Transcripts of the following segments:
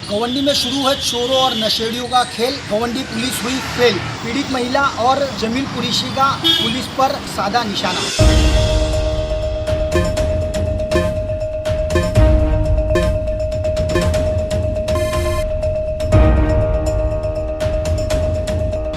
गवंडी में शुरू है चोरों और नशेड़ियों का खेल। गवंडी पुलिस हुई फेल। पीड़ित महिला और जमील कुरैशी का पुलिस पर साधा निशाना।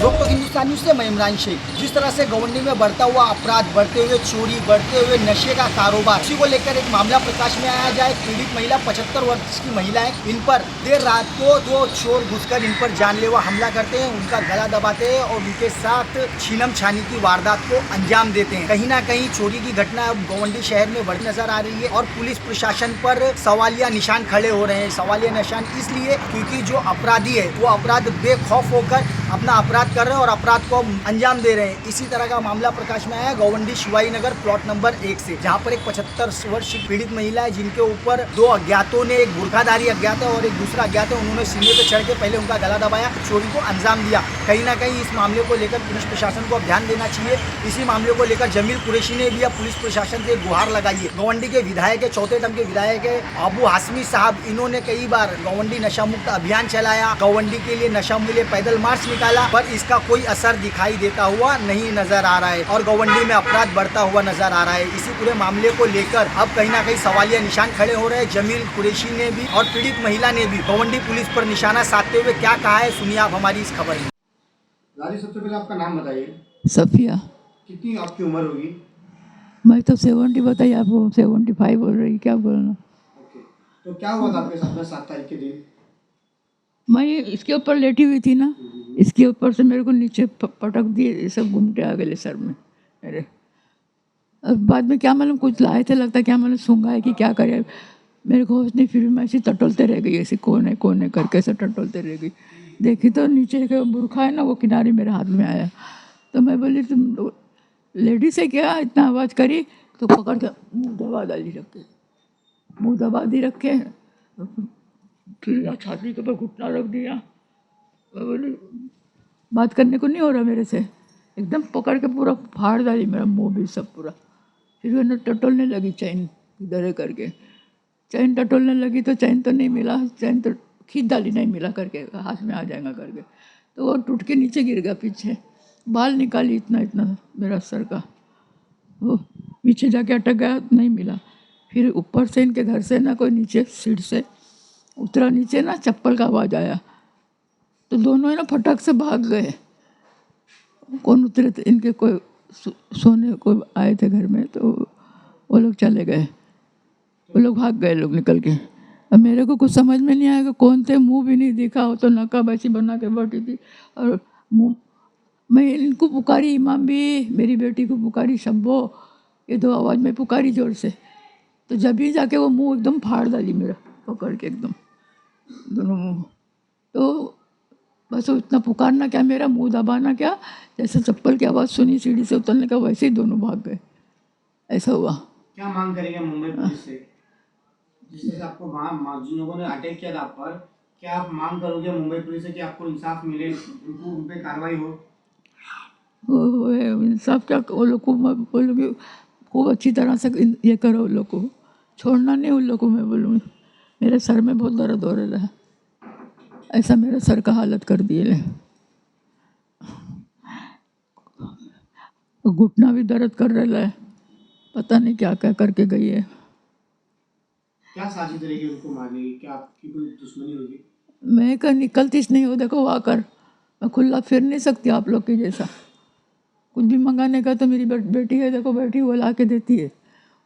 रोकटोक हिंदुस्तान न्यूज़ से मैं इमरान शेख। जिस तरह से गवंडी में बढ़ता हुआ अपराध, बढ़ते हुए चोरी, बढ़ते हुए नशे का कारोबार, इसी को लेकर एक मामला प्रकाश में आया जाए। पीड़ित महिला 75 वर्ष की महिला है। इन पर देर रात को दो चोर घुसकर इन पर जानलेवा हमला करते हैं, उनका गला दबाते हैं और उनके साथ छीनम छानी की वारदात को अंजाम देते हैं। कहीं ना कहीं चोरी की घटना अब गवंडी शहर में बढ़ी नजर आ रही है और पुलिस प्रशासन पर सवालिया निशान खड़े हो रहे हैं। सवालिया निशान इसलिए क्योंकि जो अपराधी है वो अपराध बेखौफ होकर अपना अपराध कर रहे हैं और अपराध को अंजाम दे रहे हैं। इसी तरह का मामला प्रकाश में आया गवंडी शिवाई नगर प्लॉट नंबर 1 से, जहां पर एक 75 वर्षीय पीड़ित महिला है जिनके ऊपर दो अज्ञातों ने, एक बुर्खाधारी अज्ञात है और एक दूसरा अज्ञात है, उन्होंने सीने पे चढ़ के पहले उनका गला दबाया, चोरी को अंजाम दिया। कहीं ना कहीं इस मामले को लेकर पुलिस प्रशासन को अब ध्यान देना चाहिए। इसी मामले को लेकर जमील कुरैशी ने भी अब पुलिस प्रशासन से गुहार लगाई है। गवंडी के विधायक है, चौथे टर्म के विधायक है अबू हाशमी साहब, इन्होंने कई बार गवंडी नशा मुक्त अभियान चलाया, गवंडी के लिए नशा मुक्त पैदल मार्च निकाला, पर इसका कोई असर दिखाई देता हुआ नहीं नजर आ रहा है और गवंडी में अपराध बढ़ता हुआ नजर आ रहा है। इसी पूरे मामले को लेकर अब कहीं ना कहीं सवालिया निशान खड़े हो रहे हैं। जमील कुरैशी ने भी और पीड़ित महिला ने भी गवंडी पुलिस पर निशाना साधते हुए क्या कहा है, सुनिए आप हमारी इस खबर में। दादी, सबसे पहले आपका नाम बताइए। सफिया। कितनी आपकी उम्र होगी? मैं तो 70 बताइए, आपको 75 बोल रही, क्या बोलना। ओके, तो क्या हुआ था आपके साथ में 7 तारीख के दिन? मैं इसके ऊपर लेटी हुई थी ना, इसके ऊपर से मेरे को नीचे पटक दिए, ये सब घूमते आ गए सर में मेरे। अब बाद में क्या मालूम कुछ लाए थे, लगता क्या मालूम सूंघा है कि क्या करे, मेरे को होश नहीं। फिर मैं ऐसे टटोलते रह गई, ऐसे कोने कोने करके ऐसे टटोलते रह गई। देखी तो नीचे का बुरखा है ना, वो किनारे मेरे हाथ में आया। तो मैं बोली तुम लेडीज है क्या, इतना आवाज़ करी तो पकड़ के मुँह दबा डाली रखे, मुँह दबा दी रखे, फिर छाती के ऊपर घुटना रख दिया। मैं बोली बात करने को नहीं हो रहा मेरे से, एकदम पकड़ के पूरा फाड़ डाली मेरा मुंह भी सब पूरा। फिर वो टटोलने लगी चैन इधर करके, चैन टटोलने लगी तो चैन तो नहीं मिला, चैन तो खींच डाली, नहीं मिला करके हाथ में आ जाएगा करके, तो वो टूट के नीचे गिर गया पीछे। बाल निकाली इतना इतना मेरा सर का, वो पीछे जाके अटक गया, नहीं मिला। फिर ऊपर से इनके घर से ना कोई नीचे सीट से उतरा, नीचे ना चप्पल का आवाज़ आया, तो दोनों है ना फटक से भाग गए। कौन उतरे थे, इनके कोई सोने को आए थे घर में, तो वो लोग चले गए, वो लोग भाग गए लोग निकल के। अब मेरे को कुछ समझ में नहीं आया कि कौन थे, मुंह भी नहीं दिखा, वो तो नकाब ऐसी बना के बैठी थी और मुँह। मैं इनको पुकारी, इमाम भी मेरी बेटी को पुकारी, शब्बो, ये दो आवाज़ में पुकारी जोर से, तो जब भी जाके वो मुंह एकदम फाड़ डाली मेरा पकड़ के एकदम दोनों मुंह। तो बस वो इतना पुकारना क्या, मेरा मुंह दबाना क्या, जैसे चप्पल की आवाज़ सुनी सीढ़ी से उतरने का, वैसे ही दोनों भाग गए, ऐसा हुआ। क्या मांग करेंगे मुंबई पुलिस से? जिस तरह से आपको वहाँ जिन लोगों ने अटैक किया था आप पर, क्या आप मांग करोगे मुंबई पुलिस से कि आपको इंसाफ मिले, उनको उन पर कार्रवाई हो? इंसाफ क्या, वो लोग को मैं बोलूँगी खूब अच्छी तरह से ये करो, उन लोग को छोड़ना नहीं, उन लोग को मैं बोलूँगी। मेरे सर में बहुत दर्द हो रहा है, ऐसा मेरे सर का हालत कर दिए, घुटना भी दर्द कर रहा है, पता नहीं क्या क्या करके गई है। क्या साजिश रहेगी उनको मारने की? क्या आपकी कोई दुश्मनी होगी? मैं कहीं निकलती नहीं हूँ, देखो आकर मैं खुला फिर नहीं सकती आप लोग की जैसा। कुछ भी मंगाने का तो मेरी बेटी है, देखो बैठी, वो ला के देती है,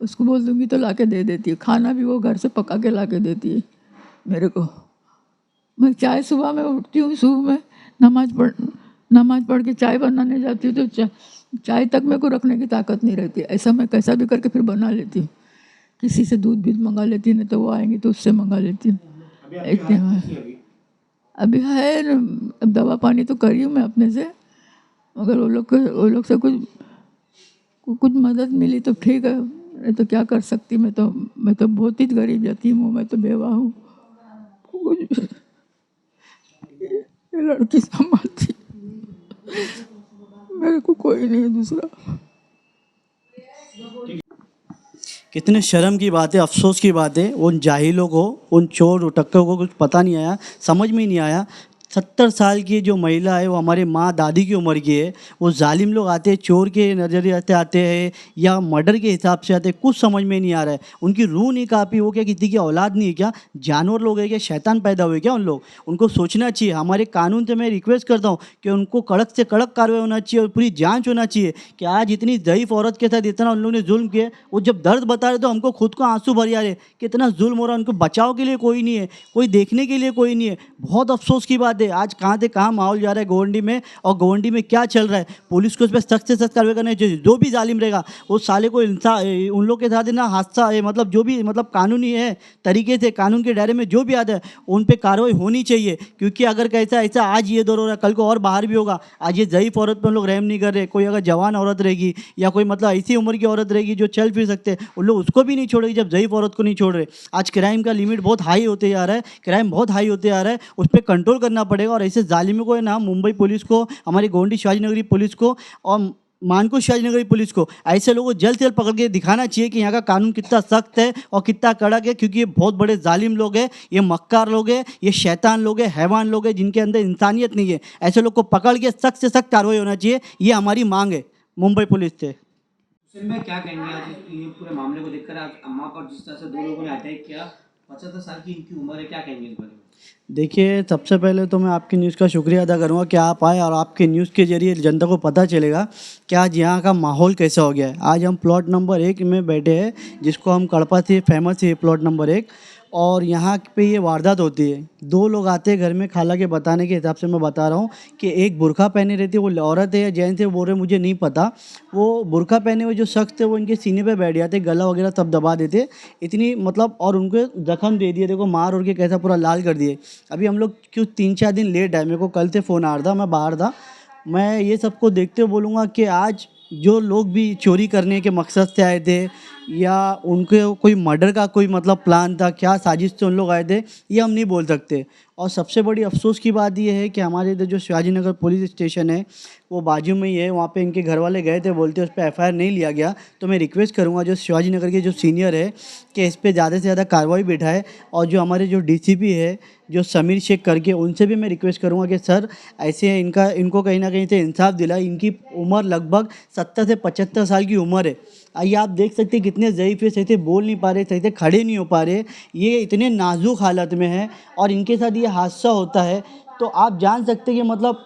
उसको बोल दूँगी तो ला के दे देती है। खाना भी वो घर से पका के ला के देती है मेरे को। मैं चाय सुबह में उठती हूँ, सुबह में नमाज पढ़ के चाय बनाने जाती हूँ, तो चाय तक मेरे को रखने की ताकत नहीं रहती, ऐसा मैं कैसा भी करके फिर बना लेती हूँ। किसी से दूध मंगा लेती हूँ, नहीं तो वो आएंगी तो उससे मंगा लेती हूँ। अभी है, अब दवा पानी तो करी हूँ मैं अपने से, मगर वो लोग से कुछ मदद मिली तो ठीक है, नहीं तो क्या कर सकती। मैं तो बहुत ही गरीब यतीम हूँ, मैं तो बेवा हूँ, ये लड़की संभालती, मेरे को कोई नहीं है दूसरा। कितने शर्म की बात है, अफसोस की बात है उन जाहिलों को, उन चोर उटक्कों को कुछ पता नहीं आया, समझ में ही नहीं आया। 70 साल की जो महिला है वो हमारे माँ दादी की उम्र की है, वो जालिम लोग आते हैं चोर के नज़रिए से आते हैं या मर्डर के हिसाब से आते हैं, कुछ समझ में नहीं आ रहा है। उनकी रूह नहीं कापी, वो क्या किसी की औलाद नहीं है क्या? जानवर लोग है क्या? शैतान पैदा हुए क्या उन लोग? उनको सोचना चाहिए। हमारे कानून से मैं रिक्वेस्ट करता हूँ कि उनको कड़क से कड़क कार्रवाई होना चाहिए और पूरी जांच होना चाहिए कि आज इतनी ज़ईफ़ औरत के साथ इतना उन लोगों ने जुल्म किया। वो जब दर्द बता रहे तो हमको खुद को आंसू भर आ रहे, कितना जुल्म हो रहा है। उनको बचाव के लिए कोई नहीं है, कोई देखने के लिए कोई नहीं है। बहुत अफसोस की बात है। आज कहाँ से कहाँ माहौल जा रहा है गोवंडी में, और गोवंडी में क्या चल रहा है। पुलिस को इस पर सख्त से सख्त कार्रवाई करनी चाहिए। जो भी जालिम रहेगा वो साले को उन लोग के साथ है ना हादसा है, मतलब जो भी मतलब कानूनी है तरीके से, कानून के दायरे में जो भी आता है उन पे कार्रवाई होनी चाहिए। क्योंकि अगर कैसा ऐसा आज ये दौर हो रहा है, कल को और बाहर भी होगा। आज ये ज़ईफ़ औरत पे उन लोग रहम नहीं कर रहे। कोई अगर जवान औरत रहेगी या कोई मतलब ऐसी उम्र की औरत रहेगी जो चल फिर सकते हैं, उन लोग उसको भी नहीं छोड़ेगी जब ज़ईफ़ औरत को नहीं छोड़ रहे। आज क्राइम का लिमिट बहुत हाई होते जा रहा है, क्राइम बहुत हाई होते जा रहा है, उस पर कंट्रोल करना पड़ेगा। और ऐसे जालिमों को है ना, मुंबई पुलिस को, हमारी गोवंडी शिवाजीनगरी पुलिस को और मानकुश शिवाजीनगरी पुलिस को ऐसे लोगों को जल्द से जल्द पकड़ के दिखाना चाहिए कि यहाँ का कानून कितना सख्त है और कितना कड़क है। क्योंकि ये बहुत बड़े जालिम लोग हैं, ये मक्कार लोग हैं, ये शैतान लोग हैं, हैवान लोग हैं, जिनके अंदर इंसानियत नहीं है। ऐसे लोग को पकड़ के सख्त से सख्त कार्रवाई होना चाहिए, ये हमारी मांग है मुंबई पुलिस से। हुसैन भाई क्या कहेंगे आज ये पूरे मामले को देखकर? आज अम्मा पर जिस तरह से दो लोगों ने अटैक किया, 75 साल की इनकी उम्र है, क्या कहेंगे इस बारे में? देखिए, सबसे पहले तो मैं आपकी न्यूज़ का शुक्रिया अदा करूँगा कि आप आए और आपके न्यूज़ के ज़रिए जनता को पता चलेगा कि आज यहाँ का माहौल कैसा हो गया है। आज हम प्लॉट नंबर 1 में बैठे हैं, जिसको हम कड़पा से फेमस है प्लॉट नंबर 1, और यहाँ पे ये वारदात होती है। 2 लोग आते हैं घर में, खाला के बताने के हिसाब से मैं बता रहा हूँ कि एक बुर्का पहने रहती है, वो औरत है या जेंट्स है, वो बोल रहे मुझे नहीं पता। वो बुर्का पहने हुए जो शख्स थे वो इनके सीने पे बैठ जाते, गला वगैरह सब दबा देते, इतनी मतलब, और उनको जख्म दे दिए, देखो मार और के कैसा पूरा लाल कर दिए। अभी हम लोग क्यों 3-4 दिन लेट आए, मेरे को कल से फ़ोन आ रहा था, मैं बाहर था। मैं ये सबको देखते हुए बोलूँगा कि आज जो लोग भी चोरी करने के मकसद से आए थे या उनके कोई मर्डर का कोई मतलब प्लान था, क्या साजिश से उन लोग आए थे, ये हम नहीं बोल सकते। और सबसे बड़ी अफसोस की बात ये है कि हमारे इधर जो शिवाजीनगर पुलिस स्टेशन है वो बाजू में ही है, वहाँ पे इनके घर वाले गए थे, बोलते उस पर FIR नहीं लिया गया। तो मैं रिक्वेस्ट करूँगा जो शिवाजीनगर के जो सीनियर है कि इस पर ज़्यादा से ज़्यादा कार्रवाई बिठाए, और जो हमारे जो DCP है जो समीर शेख करके, उनसे भी मैं रिक्वेस्ट करूँगा कि सर ऐसे इनको कहीं ना कहीं से इंसाफ दिलाए। इनकी उम्र लगभग 70 से 75 साल की उम्र है। आइए आप देख सकते हैं कितने ज़ईफ़ है, सही से बोल नहीं पा रहे, सही से खड़े नहीं हो पा रहे, ये इतने नाजुक हालत में है और इनके साथ ये हादसा होता है। तो आप जान सकते हैं कि मतलब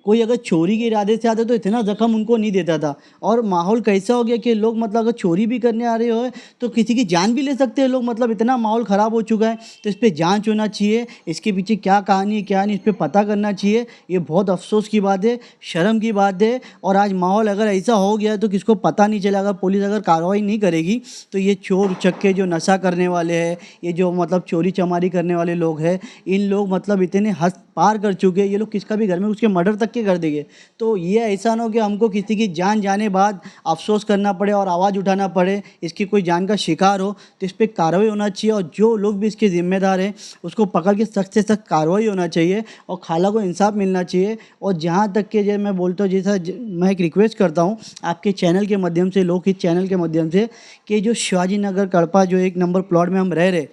कोई अगर चोरी के इरादे से आता तो इतना ज़ख्म उनको नहीं देता था। और माहौल कैसा हो गया कि लोग मतलब अगर चोरी भी करने आ रहे हो तो किसी की जान भी ले सकते हैं लोग, मतलब इतना माहौल ख़राब हो चुका है। तो इस पर जांच होना चाहिए, इसके पीछे क्या कहानी है क्या नहीं, इस पर पता करना चाहिए। ये बहुत अफसोस की बात है, शर्म की बात है। और आज माहौल अगर ऐसा हो गया तो किसको पता नहीं चला, अगर पुलिस अगर कार्रवाई नहीं करेगी तो ये चोर उचक्के जो नशा करने वाले हैं, ये जो मतलब चोरी चमारी करने वाले लोग हैं, इन लोग मतलब इतने हद पार कर चुके हैं, ये लोग किसका भी घर में उसके मर्डर तक के कर देंगे। तो ये ऐसा ना हो कि हमको किसी की जान जाने बाद अफसोस करना पड़े और आवाज़ उठाना पड़े, इसकी कोई जान का शिकार हो। तो इस पर कार्रवाई होना चाहिए और जो लोग भी इसके ज़िम्मेदार हैं उसको पकड़ के सख्त से सख्त कार्रवाई होना चाहिए और खाला को इंसाफ मिलना चाहिए। और जहाँ तक के जो मैं बोलता हूँ, जैसा मैं एक रिक्वेस्ट करता हूँ आपके चैनल के माध्यम से, लोकहित चैनल के माध्यम से, कि जो शिवाजीनगर कड़पा जो 1 नंबर प्लॉट में हम रह रहे,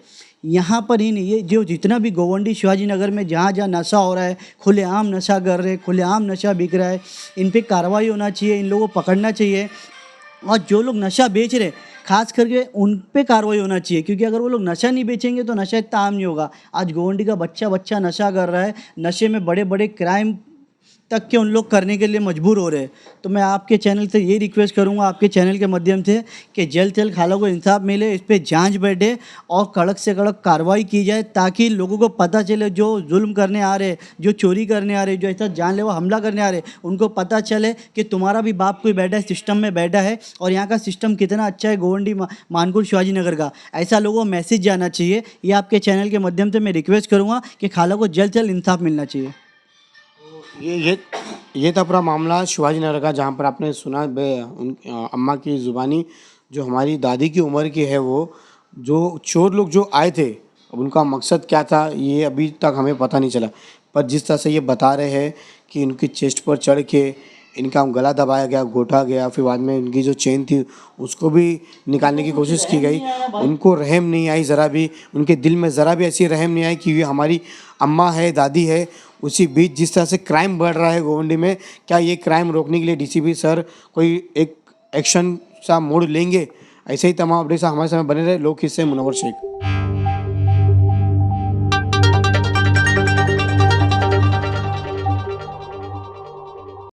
यहाँ पर ही नहीं, ये जो जितना भी गोवंडी शिवाजीनगर में जहाँ जहाँ नशा हो रहा है, खुलेआम नशा कर रहे, खुलेआम नशा बिक रहा है, इन पे कार्रवाई होना चाहिए, इन लोगों को पकड़ना चाहिए। और जो लोग नशा बेच रहे खास करके उन पे कार्रवाई होना चाहिए, क्योंकि अगर वो लोग नशा नहीं बेचेंगे तो नशा इतना आम नहीं होगा। आज गोवंडी का बच्चा नशा कर रहा है, नशे में बड़े बड़े क्राइम तक के उन लोग करने के लिए मजबूर हो रहे हैं। तो मैं आपके चैनल से ये रिक्वेस्ट करूंगा, आपके चैनल के माध्यम से, कि जल्द से जल्द खाला को इंसाफ मिले, इस पर जांच बैठे और कड़क से कड़क कार्रवाई की जाए, ताकि लोगों को पता चले, जो जुल्म करने आ रहे, जो चोरी करने आ रहे, जो ऐसा जानलेवा हमला करने आ रहे, उनको पता चले कि तुम्हारा भी बाप कोई बैठा है, सिस्टम में बैठा है और यहाँ का सिस्टम कितना अच्छा है गोवंडी मानकुश शिवाजीनगर का। ऐसा लोगों को मैसेज जाना चाहिए। ये आपके चैनल के माध्यम से मैं रिक्वेस्ट करूँगा कि खाला को जल्द से जल्द इंसाफ मिलना चाहिए। ये था पूरा मामला शिवाजीनगर का, जहाँ पर आपने सुना अम्मा की ज़ुबानी, जो हमारी दादी की उम्र की है, वो जो चोर लोग जो आए थे, अब उनका मकसद क्या था ये अभी तक हमें पता नहीं चला। पर जिस तरह से ये बता रहे हैं कि उनकी चेस्ट पर चढ़ के इनका गला दबाया गया, घोटा गया, फिर बाद में इनकी जो चेन थी उसको भी निकालने की कोशिश की गई। उनको रहम नहीं आई ज़रा भी, उनके दिल में ज़रा भी ऐसी रहम नहीं आई कि ये हमारी अम्मा है, दादी है। उसी बीच जिस तरह से क्राइम बढ़ रहा है गोवंडी में, क्या ये क्राइम रोकने के लिए डीसीपी सर कोई एक एक्शन सा मोड़ लेंगे? ऐसे ही तमाम अपडेट्स हमारे साथ बने रहे। लोग किससे मुनव्वर शेख।